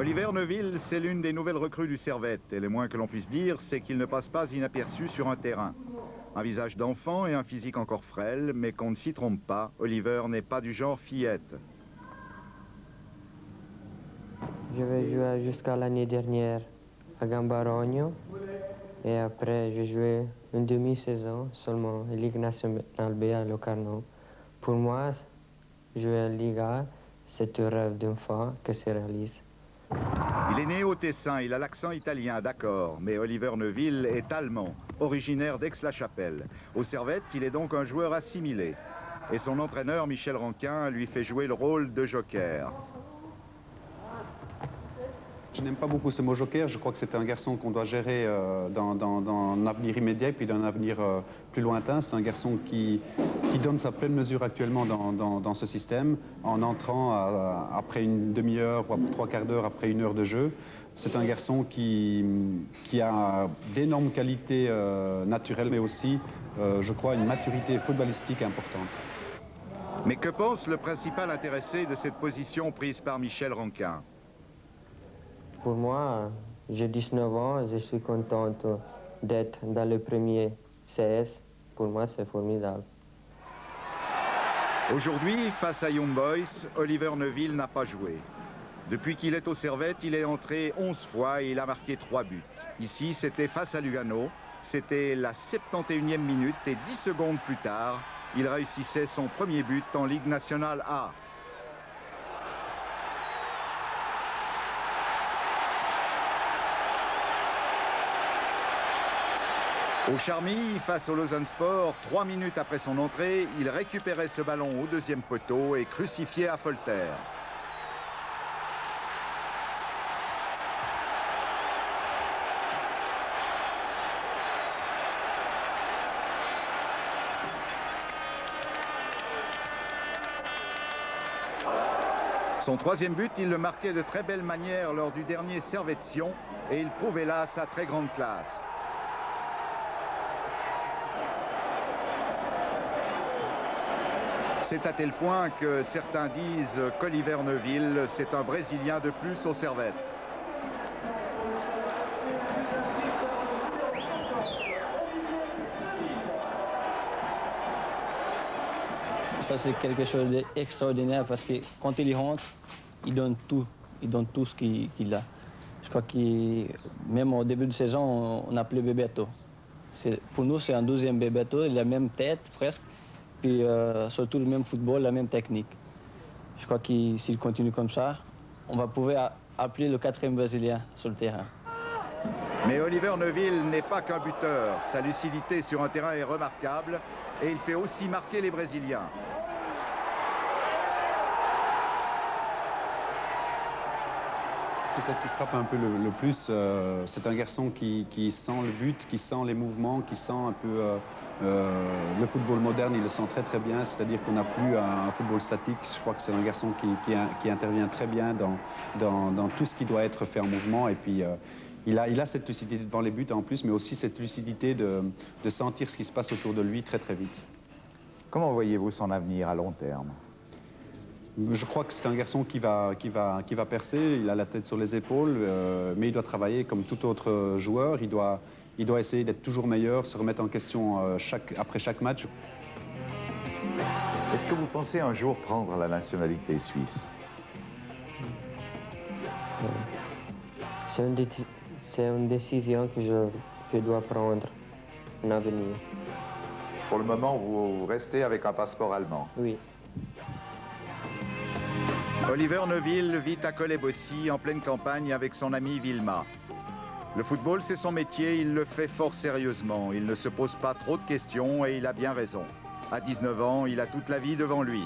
Oliver Neuville, c'est l'une des nouvelles recrues du Servette. Et le moins que l'on puisse dire, c'est qu'il ne passe pas inaperçu sur un terrain. Un visage d'enfant et un physique encore frêle, mais qu'on ne s'y trompe pas, Oliver n'est pas du genre fillette. Je vais jouer jusqu'à l'année dernière à Gambarogno. Et après, j'ai joué une demi-saison seulement en Ligue nationale B à Locarno. Pour moi, jouer en Liga, c'est un rêve d'enfant que se réalise. Il est né au Tessin, il a l'accent italien, d'accord, mais Oliver Neuville est allemand, originaire d'Aix-la-Chapelle. Au Servette, il est donc un joueur assimilé. Et son entraîneur, Michel Ranquin, lui fait jouer le rôle de joker. Je n'aime pas beaucoup ce mot joker. Je crois que c'est un garçon qu'on doit gérer dans un avenir immédiat et puis dans un avenir plus lointain. C'est un garçon qui donne sa pleine mesure actuellement dans ce système en entrant après une demi-heure ou trois quarts d'heure après une heure de jeu. C'est un garçon qui a d'énormes qualités naturelles mais aussi, je crois, une maturité footballistique importante. Mais que pense le principal intéressé de cette position prise par Michel Ranquin? Pour moi, j'ai 19 ans, je suis contente d'être dans le premier CS. Pour moi, c'est formidable. Aujourd'hui, face à Young Boys, Oliver Neuville n'a pas joué. Depuis qu'il est au Servette, il est entré 11 fois et il a marqué 3 buts. Ici, c'était face à Lugano. C'était la 71e minute et 10 secondes plus tard, il réussissait son premier but en Ligue nationale A. Au Charmy, face au Lausanne Sport, 3 minutes après son entrée, il récupérait ce ballon au deuxième poteau et crucifiait à Folter. Son troisième but, il le marquait de très belle manière lors du dernier Servettion et il prouvait là sa très grande classe. C'est à tel point que certains disent qu'Oliver Neuville, c'est un Brésilien de plus au Servette. Ça, c'est quelque chose d'extraordinaire parce que quand il rentre, il donne tout ce qu'il a. Je crois que même au début de saison, on appelait Bebeto. Pour nous, c'est un 12e Bebeto, il a la même tête presque. Puis surtout le même football, la même technique. Je crois que s'il continue comme ça, on va pouvoir appeler le 4e Brésilien sur le terrain. Mais Oliver Neuville n'est pas qu'un buteur. Sa lucidité sur un terrain est remarquable et il fait aussi marquer les Brésiliens. C'est ça qui frappe un peu le plus. C'est un garçon qui sent le but, qui sent les mouvements, qui sent un peu le football moderne. Il le sent très très bien, c'est-à-dire qu'on n'a plus un football statique. Je crois que c'est un garçon qui intervient très bien dans tout ce qui doit être fait en mouvement. Et puis il a cette lucidité devant les buts en plus, mais aussi cette lucidité de sentir ce qui se passe autour de lui très très vite. Comment voyez-vous son avenir à long terme? Je crois que c'est un garçon qui va percer, il a la tête sur les épaules, mais il doit travailler comme tout autre joueur. Il doit essayer d'être toujours meilleur, se remettre en question après chaque match. Est-ce que vous pensez un jour prendre la nationalité suisse? C'est une décision que je dois prendre en avenir. Pour le moment, vous restez avec un passeport allemand? Oui. Oliver Neuville vit à Collet-Bossy en pleine campagne avec son ami Vilma. Le football, c'est son métier, il le fait fort sérieusement. Il ne se pose pas trop de questions et il a bien raison. À 19 ans, il a toute la vie devant lui.